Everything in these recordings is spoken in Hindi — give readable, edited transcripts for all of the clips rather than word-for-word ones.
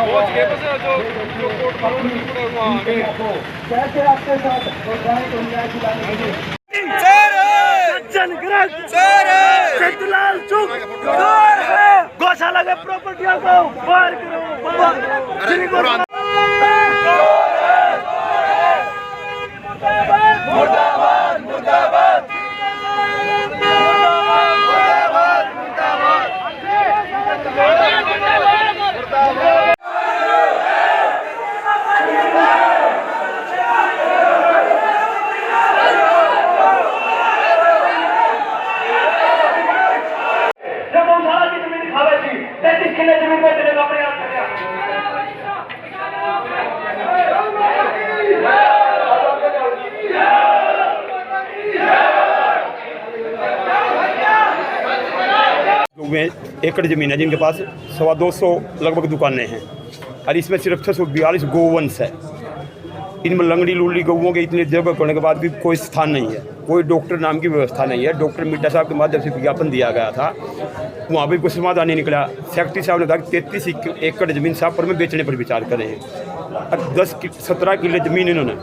पहुंच गए बस जो जो कोर्ट करोड़ की पूरे वहां आ गए। कैसे आपके साथ रोजाई को न्याय दिलाने के लिए सज्जन ग्रह सतलाल चुप गौशाला के प्रॉपर्टियों को बाहर करो। मुर्दाबाद मुर्दाबाद में एकड़ ज़मीन है जिनके पास 225 लगभग दुकानें हैं और इसमें सिर्फ 642 गोवंश है। इनमें लंगड़ी लुल्ली गौओं के इतने जगह करने के बाद भी कोई स्थान नहीं है, कोई डॉक्टर नाम की व्यवस्था नहीं है। डॉक्टर मिड्डा साहब के माध्यम से विज्ञापन दिया गया था, वहाँ भी कोई समाधान नहीं निकला। सेक्रेटरी साहब ने कहा कि 33 एकड़ ज़मीन शाहपुर में बेचने पर विचार कर रहे हैं और 17 किले ज़मीन इन्होंने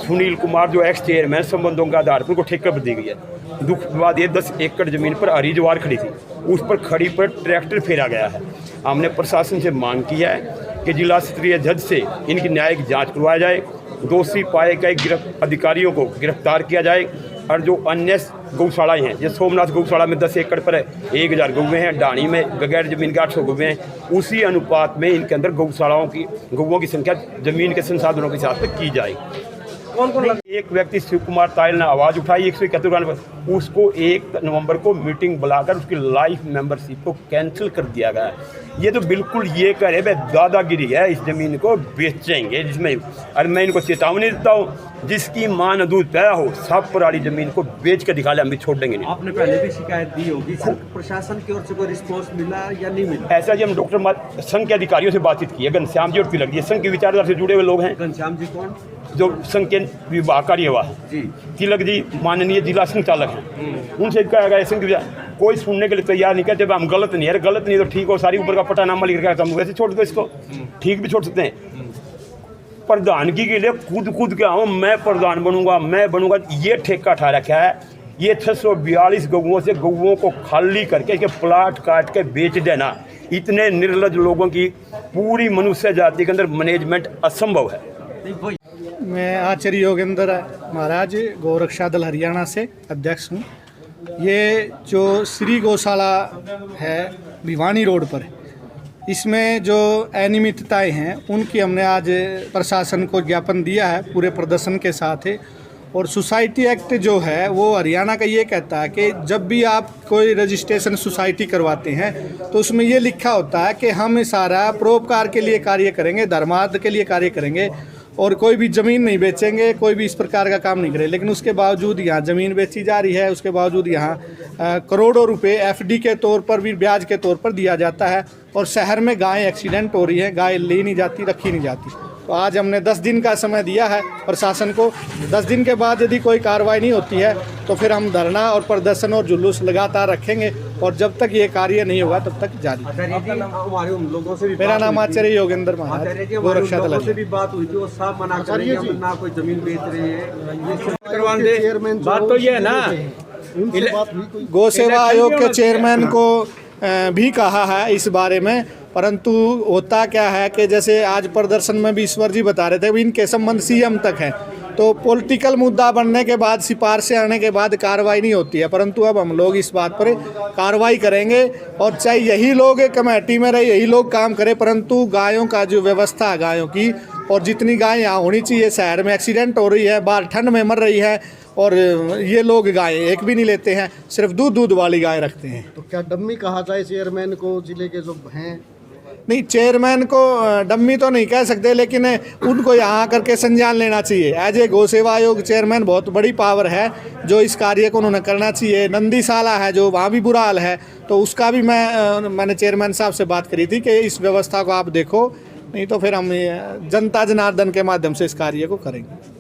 सुनील कुमार जो एक्स चेयरमैन संबंधों के आधार पर उनको ठेके पर दी गई है। दुख की बात ये 10 एकड़ ज़मीन पर हरी ज्वार खड़ी थी, उस पर खड़ी पर ट्रैक्टर फेरा गया है। हमने प्रशासन से मांग की है कि जिला स्तरीय जज से इनकी न्यायिक जांच करवाया जाए, दोषी पाए गए अधिकारियों को गिरफ्तार किया जाए और जो अन्य गौशालाएँ हैं, जैसे सोमनाथ गौशाला में 10 एकड़ पर 1000 गौवें हैं, डाणी में बगैर ज़मीन के 800 गौवें हैं, उसी अनुपात में इनके अंदर गौओं की संख्या ज़मीन के संसाधनों के हिसाब से की जाए। कौन एक व्यक्ति शिव कुमार तायल ने आवाज़ उठाई 171 पर, उसको 1 नवंबर को मीटिंग बुलाकर उसकी लाइफ मेंबरशिप को कैंसिल कर दिया गया है। ये तो बिल्कुल ये कह रहे भाई दादागिरी है, इस ज़मीन को बेचेंगे जिसमें। और मैं इनको चेतावनी देता हूँ, जिसकी मां न दूध पैदा हो शाहपुर वाली ज़मीन को बेच के दिखा ले, हम भी छोड़ देंगे नहीं। आपने पहले भी शिकायत दी होगी, प्रशासन की ओर से कोई रिस्पॉन्स मिला या नहीं मिला? ऐसा जी हम डॉक्टर संघ के अधिकारियों से बातचीत की है, घनश्याम जी और तिलक जी संघ की विचारधारा से जुड़े हुए लोग हैं। घनश्याम जी कौन? जो संघ के विभाग कार्यवाह जी, तिलक जी माननीय जिला संचालक हैं, उनसे कहा गया संघ कोई सुनने के लिए तैयार नहीं कहते। हम गलत नहीं है, गलत नहीं तो ठीक हो, सारी ऊपर का पटानामा लिख रखा है, हम वैसे छोड़ दो इसको, ठीक भी छोड़ सकते हैं। प्रधानगी के लिए कूद के आओ, मैं प्रधान बनूंगा, मैं बनूंगा, ये ठेका उठा रखा है। ये 642 गौओं से गौओं को खाली करके इसके प्लाट काट के बेच देना, इतने निर्लज लोगों की पूरी मनुष्य जाति के अंदर मैनेजमेंट असंभव है। मैं आचार्य योगेंद्र महाराज गौरक्षा दल हरियाणा से अध्यक्ष हूँ। ये जो श्री गौशाला है भिवानी रोड पर, इसमें जो अनियमितताएं हैं उनकी हमने आज प्रशासन को ज्ञापन दिया है पूरे प्रदर्शन के साथ है। और सोसाइटी एक्ट जो है वो हरियाणा का ये कहता है कि जब भी आप कोई रजिस्ट्रेशन सोसाइटी करवाते हैं तो उसमें ये लिखा होता है कि हम सारा परोपकार के लिए कार्य करेंगे, धर्मार्थ के लिए कार्य करेंगे और कोई भी ज़मीन नहीं बेचेंगे, कोई भी इस प्रकार का काम नहीं करें। लेकिन उसके बावजूद यहाँ ज़मीन बेची जा रही है, उसके बावजूद यहाँ करोड़ों रुपए एफडी के तौर पर भी ब्याज के तौर पर दिया जाता है। और शहर में गाय एक्सीडेंट हो रही है, गाय ली नहीं जाती, रखी नहीं जाती। तो आज हमने 10 दिन का समय दिया है प्रशासन को। 10 दिन के बाद यदि कोई कार्रवाई नहीं होती है तो फिर हम धरना और प्रदर्शन और जुलूस लगातार रखेंगे और जब तक ये कार्य नहीं होगा तब तक जारी। मेरा नाम आचार्य योगेंद्र महाराज गौरक्षा दल से भी बात हुई थी, वो साफ मना कर रहे हैं, हम ना कोई जमीन बेच रहे हैं। बात तो ये है ना, गौ सेवा आयोग के चेयरमैन को भी कहा है इस बारे में, परंतु होता क्या है कि जैसे आज प्रदर्शन में भी ईश्वर जी बता रहे थे इनके संबंध सीएम तक है, तो पॉलिटिकल मुद्दा बनने के बाद सिफारिशें आने के बाद कार्रवाई नहीं होती है। परंतु अब हम लोग इस बात पर कार्रवाई करेंगे और चाहे यही लोग कमेटी में रहे, यही लोग काम करें, परंतु गायों का जो व्यवस्था है गायों की, और जितनी गाय यहाँ होनी चाहिए, शहर में एक्सीडेंट हो रही है, बाहर ठंड में मर रही है और ये लोग गाय एक भी नहीं लेते हैं, सिर्फ दूध वाली गाय रखते हैं। तो क्या डम्मी कहा जाए चेयरमैन को जिले के जो हैं? नहीं, चेयरमैन को डम्मी तो नहीं कह सकते, लेकिन उनको यहाँ करके संज्ञान लेना चाहिए। एज ए गौ सेवा आयोग चेयरमैन बहुत बड़ी पावर है, जो इस कार्य को उन्होंने करना चाहिए। नंदीशाला है जो, वहाँ भी बुरा हाल है, तो उसका भी मैंने चेयरमैन साहब से बात करी थी कि इस व्यवस्था को आप देखो, नहीं तो फिर हम जनता जनार्दन के माध्यम से इस कार्य को करेंगे।